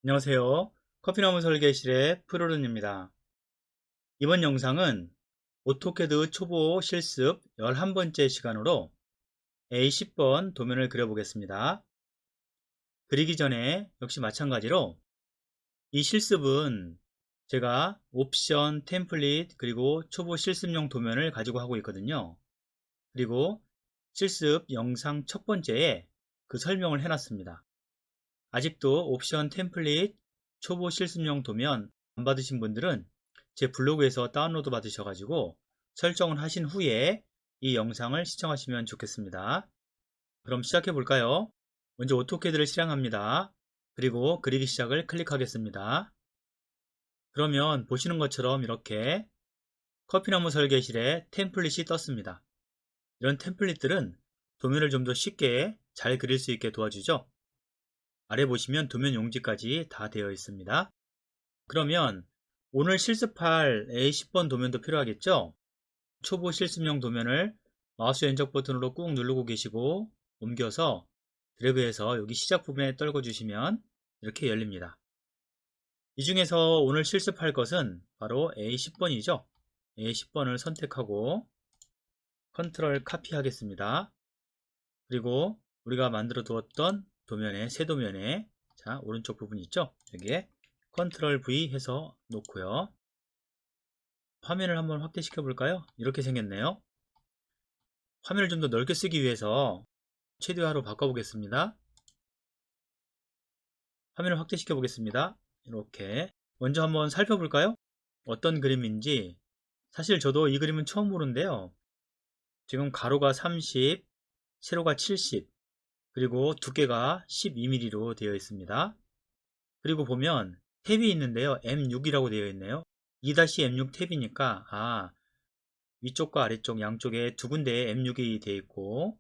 안녕하세요. 커피나무 설계실의 프로른입니다. 이번 영상은 오토캐드 초보 실습 11번째 시간으로 A10번 도면을 그려보겠습니다. 그리기 전에 역시 마찬가지로 이 실습은 제가 옵션, 템플릿, 그리고 초보 실습용 도면을 가지고 하고 있거든요. 그리고 실습 영상 첫 번째에 그 설명을 해놨습니다. 아직도 옵션 템플릿 초보 실습용 도면 안 받으신 분들은 제 블로그에서 다운로드 받으셔가지고 설정을 하신 후에 이 영상을 시청하시면 좋겠습니다. 그럼 시작해 볼까요? 먼저 오토캐드를 실행합니다. 그리고 그리기 시작을 클릭하겠습니다. 그러면 보시는 것처럼 이렇게 커피나무 설계실에 템플릿이 떴습니다. 이런 템플릿들은 도면을 좀 더 쉽게 잘 그릴 수 있게 도와주죠. 아래 보시면 도면 용지까지 다 되어 있습니다. 그러면 오늘 실습할 A10번 도면도 필요하겠죠? 초보 실습용 도면을 마우스 왼쪽 버튼으로 꾹 누르고 계시고 옮겨서 드래그해서 여기 시작 부분에 떨궈 주시면 이렇게 열립니다. 이 중에서 오늘 실습할 것은 바로 A10번이죠. A10번을 선택하고 컨트롤 카피 하겠습니다. 그리고 우리가 만들어 두었던 도면에 새 도면에 자 오른쪽 부분 있죠? 여기에 컨트롤 V 해서 놓고요. 화면을 한번 확대시켜 볼까요? 이렇게 생겼네요. 화면을 좀 더 넓게 쓰기 위해서 최대화로 바꿔보겠습니다. 화면을 확대시켜 보겠습니다. 이렇게 먼저 한번 살펴볼까요? 어떤 그림인지. 사실 저도 이 그림은 처음 보는데요. 지금 가로가 30, 세로가 70, 그리고 두께가 12mm로 되어 있습니다. 그리고 보면 탭이 있는데요. M6이라고 되어 있네요. 2-M6 탭이니까 위쪽과 아래쪽 양쪽에 두 군데에 M6이 되어 있고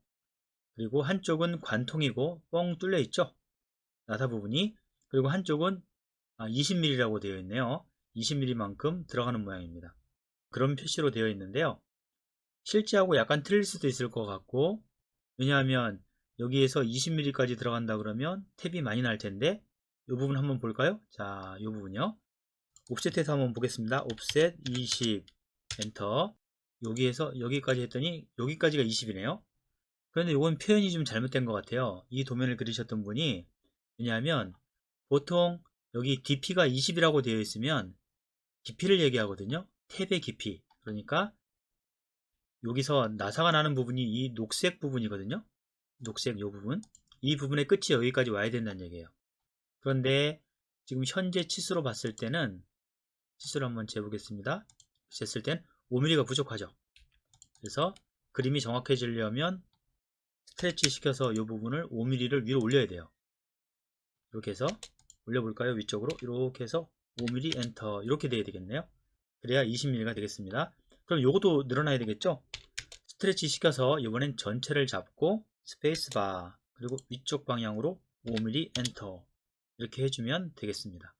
그리고 한쪽은 관통이고 뻥 뚫려 있죠. 나사 부분이. 그리고 한쪽은 20mm라고 되어 있네요. 20mm만큼 들어가는 모양입니다. 그런 표시로 되어 있는데요. 실제하고 약간 틀릴 수도 있을 것 같고 왜냐하면 여기에서 20mm까지 들어간다 그러면 탭이 많이 날 텐데 이 부분 한번 볼까요? 자, 이 부분요. 옵셋해서 한번 보겠습니다. 옵셋 20 엔터. 여기에서 여기까지 했더니 여기까지가 20이네요. 그런데 이건 표현이 좀 잘못된 것 같아요. 이 도면을 그리셨던 분이. 왜냐하면 보통 여기 DP가 20이라고 되어 있으면 깊이를 얘기하거든요. 탭의 깊이. 그러니까 여기서 나사가 나는 부분이 이 녹색 부분이거든요. 녹색 이 부분. 이 부분의 끝이 여기까지 와야 된다는 얘기예요. 그런데 지금 현재 치수로 봤을 때는 치수를 한번 재보겠습니다. 쟀을 땐 5mm가 부족하죠. 그래서 그림이 정확해지려면 스트레치 시켜서 이 부분을 5mm를 위로 올려야 돼요. 이렇게 해서 올려볼까요? 위쪽으로 이렇게 해서 5mm 엔터 이렇게 돼야 되겠네요. 그래야 20mm가 되겠습니다. 그럼 요것도 늘어나야 되겠죠? 스트레치 시켜서 이번엔 전체를 잡고 스페이스바 그리고 위쪽 방향으로 5mm 엔터 이렇게 해주면 되겠습니다.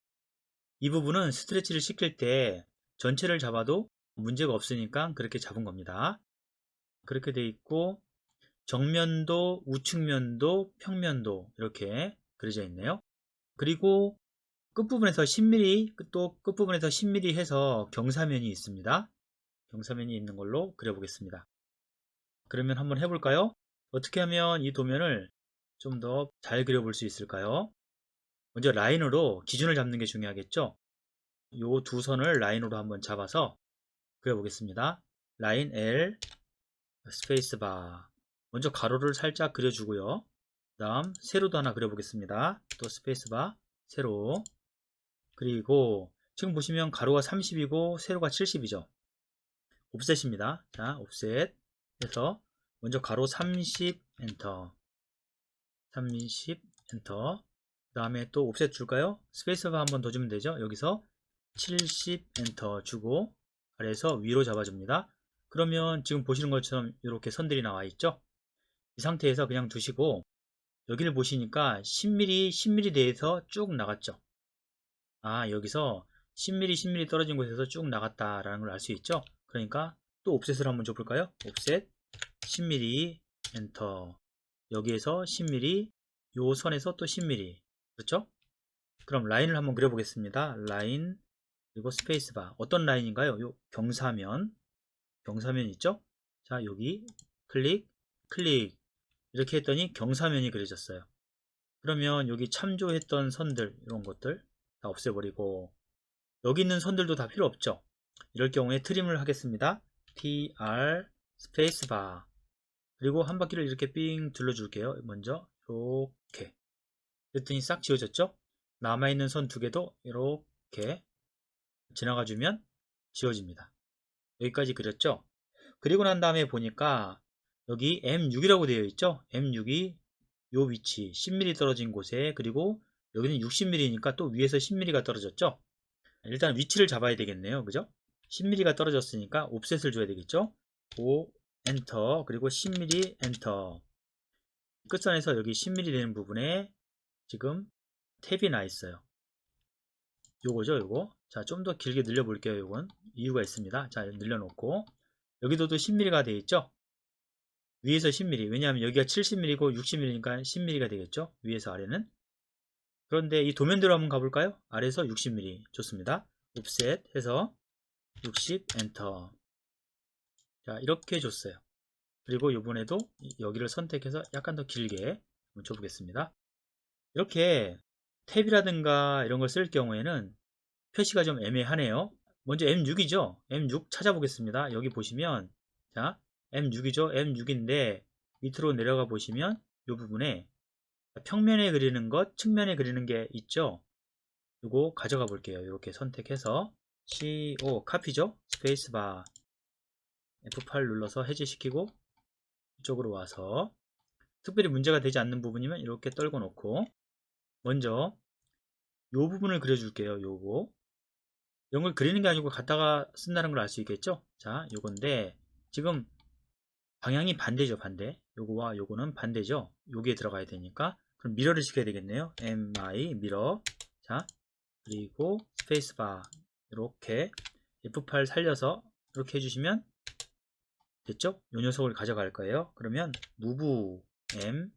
이 부분은 스트레치를 시킬 때 전체를 잡아도 문제가 없으니까 그렇게 잡은 겁니다. 그렇게 돼 있고 정면도 우측면도 평면도 이렇게 그려져 있네요. 그리고 끝부분에서 10mm 또 끝부분에서 10mm 해서 경사면이 있습니다. 경사면이 있는 걸로 그려보겠습니다. 그러면 한번 해볼까요? 어떻게 하면 이 도면을 좀 더 잘 그려볼 수 있을까요? 먼저 라인으로 기준을 잡는 게 중요하겠죠? 이 두 선을 라인으로 한번 잡아서 그려보겠습니다. 라인 L 스페이스바 먼저 가로를 살짝 그려주고요. 그 다음 세로도 하나 그려보겠습니다. 또 스페이스바 세로 그리고 지금 보시면 가로가 30이고 세로가 70이죠. 옵셋입니다. 자, 옵셋 해서 먼저 가로 30 엔터 30 엔터 그 다음에 또 옵셋 줄까요? 스페이스바 한 번 더 주면 되죠. 여기서 70 엔터 주고 아래에서 위로 잡아줍니다. 그러면 지금 보시는 것처럼 이렇게 선들이 나와 있죠. 이 상태에서 그냥 두시고 여기를 보시니까 10mm 10mm 대에서 쭉 나갔죠. 여기서 10mm 10mm 떨어진 곳에서 쭉 나갔다라는 걸 알 수 있죠. 그러니까 또 옵셋을 한번 줘볼까요? 옵셋 10mm 엔터 여기에서 10mm 요 선에서 또 10mm 그렇죠? 그럼 라인을 한번 그려보겠습니다. 라인 그리고 스페이스바. 어떤 라인인가요? 요 경사면 있죠? 자, 여기 클릭 클릭 이렇게 했더니 경사면이 그려졌어요. 그러면 여기 참조했던 선들 이런 것들 다 없애버리고 여기 있는 선들도 다 필요 없죠. 이럴 경우에 트림을 하겠습니다. TR 스페이스바 그리고 한 바퀴를 이렇게 삥 둘러줄게요. 먼저 이렇게 그랬더니 싹 지워졌죠. 남아있는 선 두 개도 이렇게 지나가주면 지워집니다. 여기까지 그렸죠. 그리고 난 다음에 보니까 여기 M6이라고 되어 있죠. M6이 요 위치 10mm 떨어진 곳에, 그리고 여기는 60mm니까 또 위에서 10mm가 떨어졌죠. 일단 위치를 잡아야 되겠네요. 그죠? 10mm가 떨어졌으니까 옵셋을 줘야 되겠죠. 5 엔터 그리고 10mm 엔터. 끝선에서 여기 10mm 되는 부분에 지금 탭이 나 있어요. 요거죠, 요거. 자, 좀 더 길게 늘려 볼게요. 요건 이유가 있습니다. 자, 늘려놓고 여기도 또 10mm가 되어 있죠. 위에서 10mm, 왜냐하면 여기가 70mm고 60mm니까 10mm가 되겠죠. 위에서 아래는. 그런데 이 도면대로 한번 가볼까요? 아래에서 60mm 좋습니다. 옵셋 해서 60 엔터. 자, 이렇게 줬어요. 그리고 이번에도 여기를 선택해서 약간 더 길게 한번 줘보겠습니다. 이렇게 탭이라든가 이런 걸 쓸 경우에는 표시가 좀 애매하네요. 먼저 M6이죠. M6 찾아보겠습니다. 여기 보시면 자, M6이죠. M6인데 밑으로 내려가 보시면 이 부분에 평면에 그리는 것, 측면에 그리는 게 있죠. 이거 가져가 볼게요. 이렇게 선택해서 CO 카피죠. 스페이스바 F8 눌러서 해제시키고 이쪽으로 와서 특별히 문제가 되지 않는 부분이면 이렇게 떨궈 놓고 먼저 이 부분을 그려줄게요. 요거 이런 걸 그리는 게 아니고 갖다가 쓴다는 걸 알 수 있겠죠. 자, 요건데 지금 방향이 반대죠. 반대. 요거와 요거는 반대죠. 여기에 들어가야 되니까 그럼 미러를 시켜야 되겠네요. MI 미러. 자, 그리고 스페이스바 이렇게 F8 살려서 이렇게 해주시면 됐죠? 요 녀석을 가져갈 거예요. 그러면 move M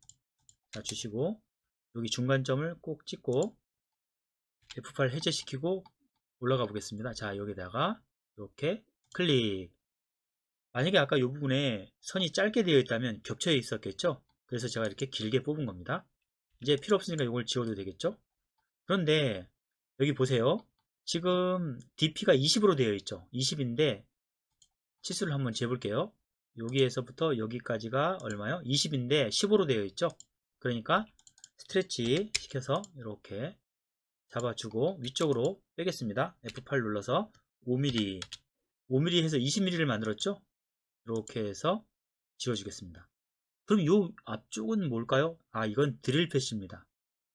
자 주시고 여기 중간점을 꼭 찍고 F8 해제시키고 올라가 보겠습니다. 자, 여기다가 이렇게 클릭. 만약에 아까 이 부분에 선이 짧게 되어 있다면 겹쳐 있었겠죠? 그래서 제가 이렇게 길게 뽑은 겁니다. 이제 필요 없으니까 이걸 지워도 되겠죠? 그런데 여기 보세요. 지금 DP가 20으로 되어 있죠. 20인데 치수를 한번 재볼게요. 여기에서부터 여기까지가 얼마요? 20인데 15로 되어 있죠. 그러니까 스트레치 시켜서 이렇게 잡아주고 위쪽으로 빼겠습니다. F8 눌러서 5mm 5mm 해서 20mm를 만들었죠. 이렇게 해서 지워주겠습니다. 그럼 이 앞쪽은 뭘까요? 아, 이건 드릴 패시입니다.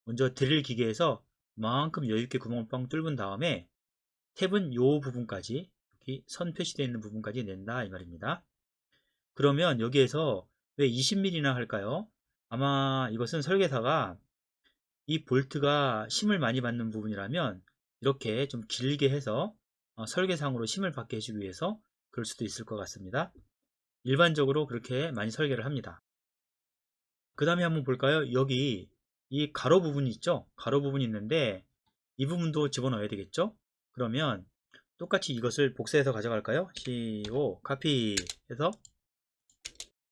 먼저 드릴 기계에서 이만큼 여유있게 구멍을 뻥 뚫은 다음에 탭은 이 부분까지 여기 선 표시되어 있는 부분까지 낸다 이 말입니다. 그러면 여기에서 왜 20mm나 할까요? 아마 이것은 설계사가 이 볼트가 힘을 많이 받는 부분이라면 이렇게 좀 길게 해서 설계상으로 힘을 받게 해주기 위해서 그럴 수도 있을 것 같습니다. 일반적으로 그렇게 많이 설계를 합니다. 그 다음에 한번 볼까요? 여기 이 가로 부분이 있죠? 가로 부분이 있는데 이 부분도 집어넣어야 되겠죠? 그러면 똑같이 이것을 복사해서 가져갈까요? CO 카피 해서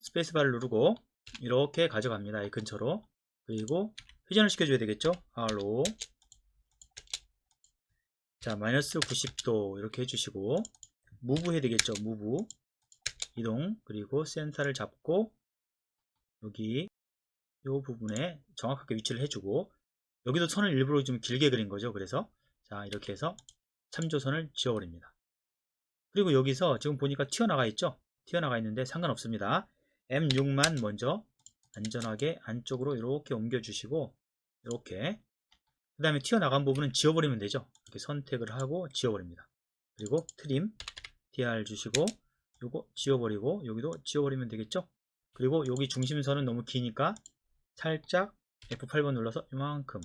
스페이스바를 누르고 이렇게 가져갑니다. 이 근처로. 그리고 회전을 시켜줘야 되겠죠? R로 자, 마이너스 90도 이렇게 해주시고 무브 해야 되겠죠? 무브 이동 그리고 센터를 잡고 여기 이 부분에 정확하게 위치를 해주고 여기도 선을 일부러 좀 길게 그린 거죠. 그래서 자, 이렇게 해서 참조선을 지워버립니다. 그리고 여기서 지금 보니까 튀어나가 있죠? 튀어나가 있는데 상관없습니다. M6만 먼저 안전하게 안쪽으로 이렇게 옮겨주시고 이렇게 그 다음에 튀어나간 부분은 지워버리면 되죠. 이렇게 선택을 하고 지워버립니다. 그리고 트림 TR 주시고 요거 지워버리고 여기도 지워버리면 되겠죠. 그리고 여기 중심선은 너무 기니까 살짝 F8번 눌러서 이만큼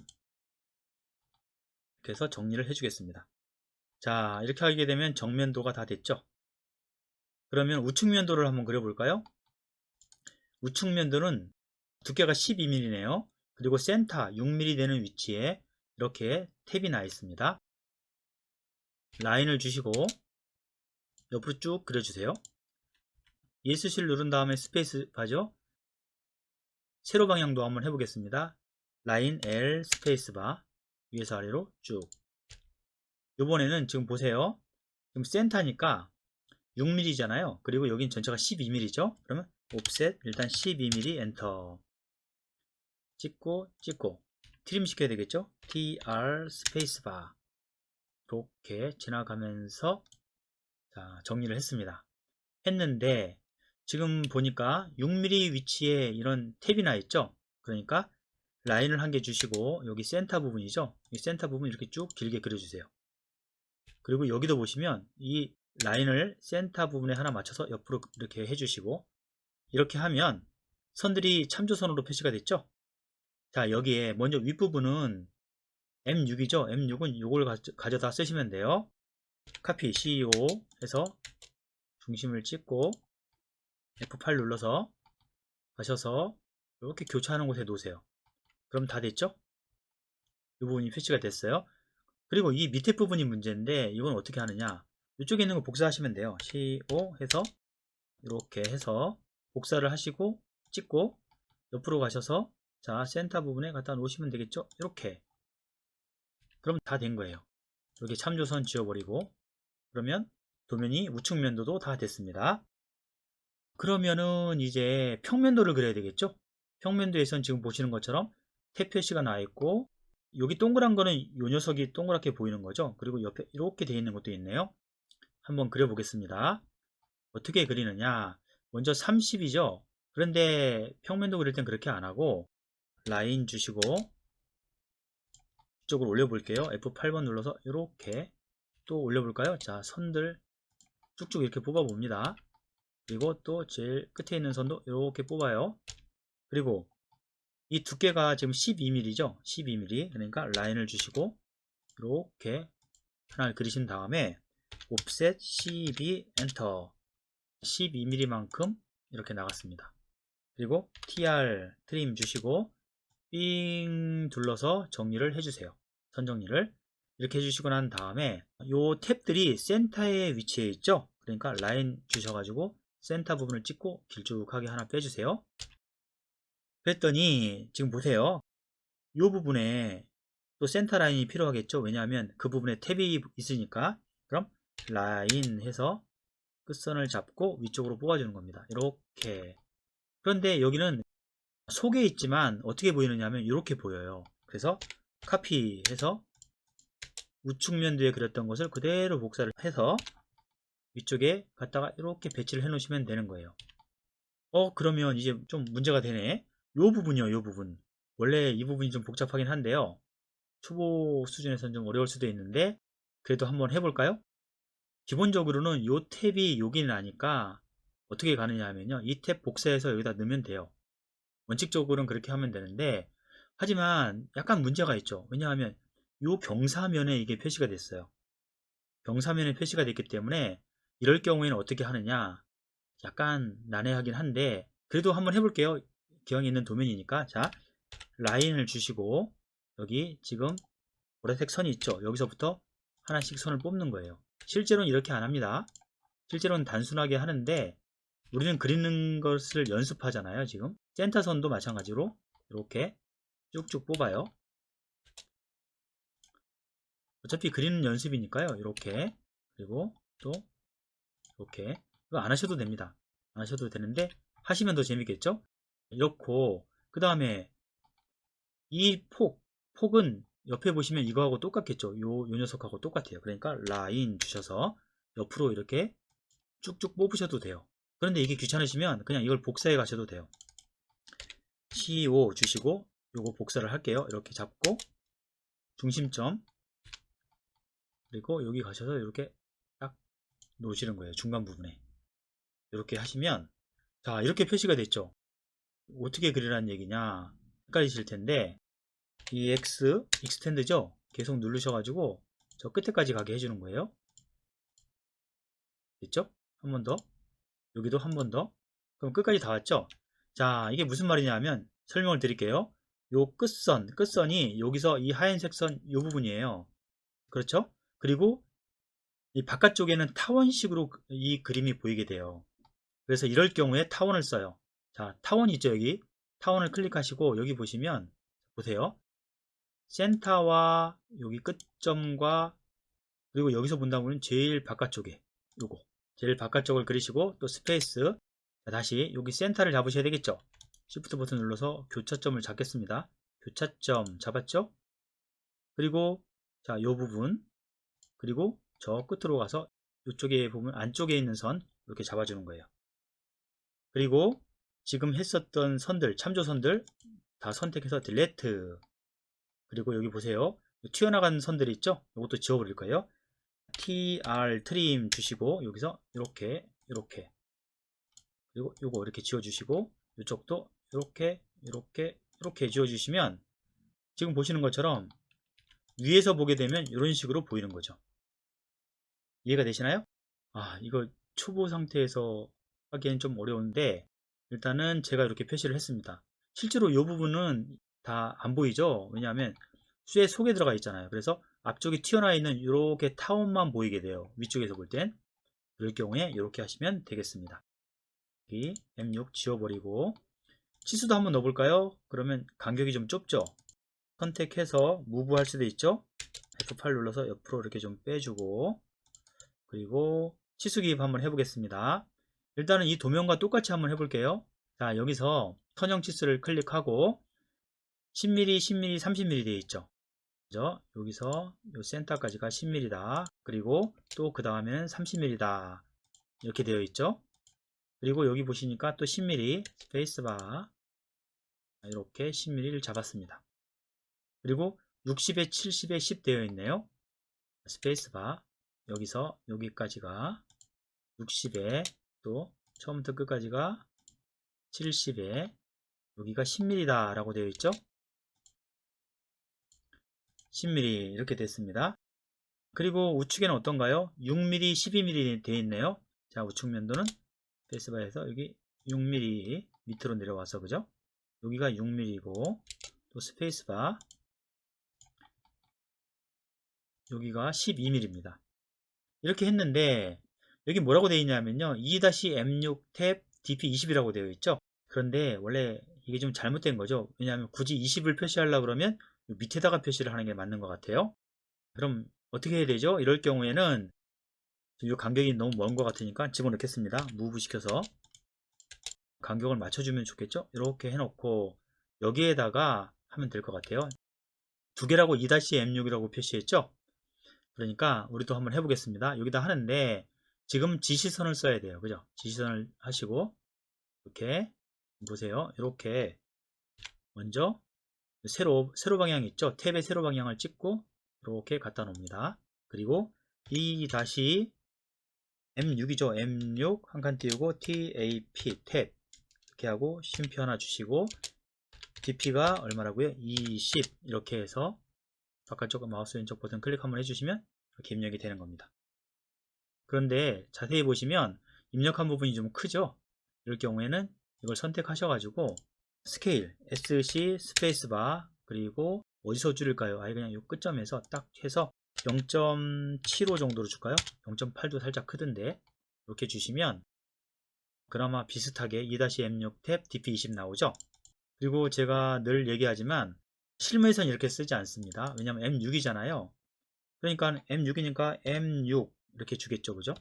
이렇게 해서 정리를 해주겠습니다. 자, 이렇게 하게 되면 정면도가 다 됐죠. 그러면 우측면도를 한번 그려볼까요? 우측면도는 두께가 12mm네요. 그리고 센터 6mm 되는 위치에 이렇게 탭이 나 있습니다. 라인을 주시고 옆으로 쭉 그려주세요. ESC를 누른 다음에 스페이스 바죠. 세로 방향도 한번 해보겠습니다. 라인 L 스페이스바 위에서 아래로 쭉. 이번에는 지금 보세요. 지금 센터니까 6mm잖아요. 그리고 여긴 전체가 12mm죠. 그러면 옵셋 일단 12mm 엔터 찍고 트림 시켜야 되겠죠. TR 스페이스바 이렇게 지나가면서 자, 정리를 했는데 지금 보니까 6mm 위치에 이런 탭이 나 있죠. 그러니까 라인을 한 개 주시고 여기 센터 부분이죠. 이 센터 부분 이렇게 쭉 길게 그려주세요. 그리고 여기도 보시면 이 라인을 센터 부분에 하나 맞춰서 옆으로 이렇게 해주시고 이렇게 하면 선들이 참조선으로 표시가 됐죠. 자, 여기에 먼저 윗부분은 M6이죠. M6은 이걸 가져다 쓰시면 돼요. 카피 CEO 해서 중심을 찍고 F8 눌러서 가셔서 이렇게 교차하는 곳에 놓으세요. 그럼 다 됐죠? 이 부분이 표시가 됐어요. 그리고 이 밑에 부분이 문제인데 이건 어떻게 하느냐, 이쪽에 있는 거 복사하시면 돼요. CO 해서 이렇게 해서 복사를 하시고 찍고 옆으로 가셔서 자 센터 부분에 갖다 놓으시면 되겠죠. 이렇게 그럼 다 된 거예요. 이렇게 참조선 지워버리고 그러면 도면이 우측면도도 다 됐습니다. 그러면은 이제 평면도를 그려야 되겠죠. 평면도에선 지금 보시는 것처럼 탭 표시가 나 있고 여기 동그란 거는 이 녀석이 동그랗게 보이는 거죠. 그리고 옆에 이렇게 되어 있는 것도 있네요. 한번 그려 보겠습니다. 어떻게 그리느냐, 먼저 30이죠. 그런데 평면도 그릴 땐 그렇게 안 하고 라인 주시고 이쪽으로 올려 볼게요. F8번 눌러서 이렇게 또 올려 볼까요? 자, 선들 쭉쭉 이렇게 뽑아 봅니다. 그리고 또 제일 끝에 있는 선도 이렇게 뽑아요. 그리고 이 두께가 지금 12mm죠. 12mm. 그러니까 라인을 주시고 이렇게 하나를 그리신 다음에 옵셋 12 엔터 12mm만큼 이렇게 나갔습니다. 그리고 TR 트림 주시고 삥 둘러서 정리를 해주세요. 선 정리를 이렇게 해주시고 난 다음에 요 탭들이 센터에 위치해 있죠. 그러니까 라인 주셔가지고 센터 부분을 찍고 길쭉하게 하나 빼주세요. 그랬더니 지금 보세요. 이 부분에 또 센터 라인이 필요하겠죠. 왜냐하면 그 부분에 탭이 있으니까. 그럼 라인 해서 끝선을 잡고 위쪽으로 뽑아주는 겁니다. 이렇게. 그런데 여기는 속에 있지만 어떻게 보이느냐 하면 이렇게 보여요. 그래서 카피해서 우측면도에 그렸던 것을 그대로 복사를 해서 위쪽에 갖다가 이렇게 배치를 해 놓으시면 되는 거예요. 그러면 이제 좀 문제가 되네. 요 부분이요, 요 부분. 원래 이 부분이 좀 복잡하긴 한데요. 초보 수준에서는 좀 어려울 수도 있는데 그래도 한번 해볼까요? 기본적으로는 요 탭이 여기 나니까 어떻게 가느냐 하면요, 이 탭 복사해서 여기다 넣으면 돼요. 원칙적으로는 그렇게 하면 되는데 하지만 약간 문제가 있죠. 왜냐하면 요 경사면에 이게 표시가 됐어요. 경사면에 표시가 됐기 때문에 이럴 경우에는 어떻게 하느냐, 약간 난해하긴 한데 그래도 한번 해볼게요. 기왕에 있는 도면이니까. 자, 라인을 주시고 여기 지금 보라색 선이 있죠. 여기서부터 하나씩 선을 뽑는 거예요. 실제로는 이렇게 안 합니다. 실제로는 단순하게 하는데 우리는 그리는 것을 연습하잖아요. 지금 센터 선도 마찬가지로 이렇게 쭉쭉 뽑아요. 어차피 그리는 연습이니까요. 이렇게, 그리고 또 이렇게. 이거 안 하셔도 됩니다. 안 하셔도 되는데 하시면 더 재밌겠죠. 이렇고 그 다음에 이 폭은 옆에 보시면 이거하고 똑같겠죠. 요 녀석하고 똑같아요. 그러니까 라인 주셔서 옆으로 이렇게 쭉쭉 뽑으셔도 돼요. 그런데 이게 귀찮으시면 그냥 이걸 복사해 가셔도 돼요. CO 주시고 요거 복사를 할게요. 이렇게 잡고 중심점, 그리고 여기 가셔서 이렇게 딱 놓으시는 거예요. 중간 부분에 이렇게 하시면, 자, 이렇게 표시가 됐죠. 어떻게 그리라는 얘기냐 헷갈리실 텐데 이 X 익스텐드죠. 계속 누르셔가지고 저 끝에까지 가게 해주는 거예요. 됐죠? 한 번 더, 여기도 한 번 더, 그럼 끝까지 다 왔죠. 자, 이게 무슨 말이냐 하면 설명을 드릴게요. 요 끝선이 여기서 이 하얀색 선 이 부분이에요. 그렇죠? 그리고 이 바깥쪽에는 타원식으로 이 그림이 보이게 돼요. 그래서 이럴 경우에 타원을 써요. 자, 타원 있죠, 여기. 타원을 클릭하시고 여기 보시면 보세요. 센터와 여기 끝점과 그리고 여기서 본다면 제일 바깥쪽에 요거 제일 바깥쪽을 그리시고 또 스페이스. 자, 다시 여기 센터를 잡으셔야 되겠죠. Shift 버튼 눌러서 교차점을 잡겠습니다. 교차점 잡았죠? 그리고 자, 요 부분 그리고 저 끝으로 가서 이쪽에 보면 안쪽에 있는 선 이렇게 잡아주는 거예요. 그리고 지금 했었던 선들, 참조선들 다 선택해서 딜레트. 그리고 여기 보세요. 튀어나간 선들이 있죠? 이것도 지워버릴 거예요. tr 트림 주시고 여기서 이렇게 그리고 요거 이렇게 지워주시고 이쪽도 이렇게 지워주시면 지금 보시는 것처럼 위에서 보게 되면 이런 식으로 보이는 거죠. 이해가 되시나요? 이거 초보 상태에서 하기엔 좀 어려운데 일단은 제가 이렇게 표시를 했습니다. 실제로 이 부분은 다 안 보이죠? 왜냐하면 쇠 속에 들어가 있잖아요. 그래서 앞쪽에 튀어나와 있는 이렇게 타원만 보이게 돼요. 위쪽에서 볼 땐. 그럴 경우에 이렇게 하시면 되겠습니다. 여기 M6 지워버리고 치수도 한번 넣어볼까요? 그러면 간격이 좀 좁죠? 선택해서 무브 할 수도 있죠? F8 눌러서 옆으로 이렇게 좀 빼주고 그리고 치수 기입 한번 해보겠습니다. 일단은 이 도면과 똑같이 한번 해볼게요. 자, 여기서 선형 치수를 클릭하고 10mm, 10mm, 30mm 되어 있죠. 그죠? 여기서 요 센터까지가 10mm다. 그리고 또 그 다음에는 30mm다. 이렇게 되어 있죠. 그리고 여기 보시니까 또 10mm 스페이스바 이렇게 10mm를 잡았습니다. 그리고 60에 70에 10 되어 있네요. 스페이스바 여기서 여기까지가 60에 또 처음부터 끝까지가 70에 여기가 10mm다 라고 되어 있죠. 10mm 이렇게 됐습니다. 그리고 우측에는 어떤가요? 6mm, 12mm 되어 있네요. 자, 우측 면도는 스페이스바에서 여기 6mm 밑으로 내려와서 그죠? 여기가 6mm이고 또 스페이스바 여기가 12mm입니다. 이렇게 했는데 여기 뭐라고 되어 있냐면요 2-M6 탭 DP20이라고 되어 있죠. 그런데 원래 이게 좀 잘못된 거죠. 왜냐하면 굳이 20을 표시하려고 그러면 밑에다가 표시를 하는 게 맞는 것 같아요. 그럼 어떻게 해야 되죠? 이럴 경우에는 이 간격이 너무 먼 것 같으니까 집어넣겠습니다. 무브 시켜서 간격을 맞춰주면 좋겠죠? 이렇게 해놓고 여기에다가 하면 될 것 같아요. 두 개라고 2-M6이라고 표시했죠? 그러니까 우리도 한번 해보겠습니다. 여기다 하는데 지금 지시선을 써야 돼요. 그죠? 지시선을 하시고 이렇게 보세요. 이렇게 먼저 세로 방향 있죠? 탭의 세로 방향을 찍고 이렇게 갖다 놓습니다. 그리고 2-M6이죠. M6 한 칸 띄우고 TAP 탭 이렇게 하고 쉼표 하나 주시고 DP가 얼마라고요? 20 이렇게 해서 바깥쪽 마우스 왼쪽 버튼 클릭 한번 해주시면 이렇게 입력이 되는 겁니다. 그런데 자세히 보시면 입력한 부분이 좀 크죠? 이럴 경우에는 이걸 선택하셔가지고 스케일 SC 스페이스바 그리고 어디서 줄일까요? 아예 그냥 이 끝점에서 딱 해서 0.75 정도로 줄까요? 0.8도 살짝 크던데 이렇게 주시면 그나마 비슷하게 2-M6 탭 DP20 나오죠? 그리고 제가 늘 얘기하지만 실무에서는 이렇게 쓰지 않습니다. 왜냐하면 M6이잖아요. 그러니까 M6이니까 M6 이렇게 주겠죠. 그죠?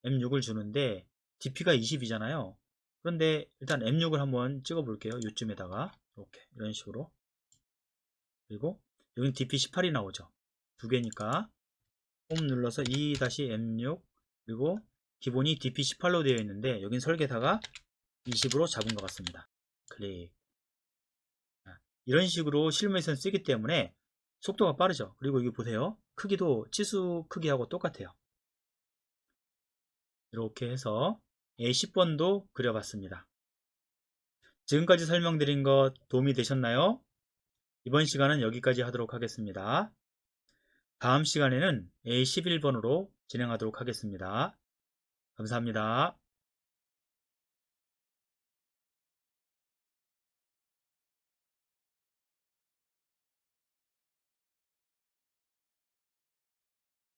M6을 주는데 DP가 20이잖아요. 그런데 일단 M6을 한번 찍어 볼게요. 요쯤에다가 이렇게 이런 식으로 그리고 여긴 DP18이 나오죠. 두 개니까 홈 눌러서 2-M6 그리고 기본이 DP18로 되어 있는데 여긴 설계사가 20으로 잡은 것 같습니다. 클릭. 이런 식으로 실무에서는 쓰기 때문에 속도가 빠르죠. 그리고 여기 보세요. 크기도 치수 크기하고 똑같아요. 이렇게 해서 A10번도 그려봤습니다. 지금까지 설명드린 것 도움이 되셨나요? 이번 시간은 여기까지 하도록 하겠습니다. 다음 시간에는 A11번으로 진행하도록 하겠습니다. 감사합니다.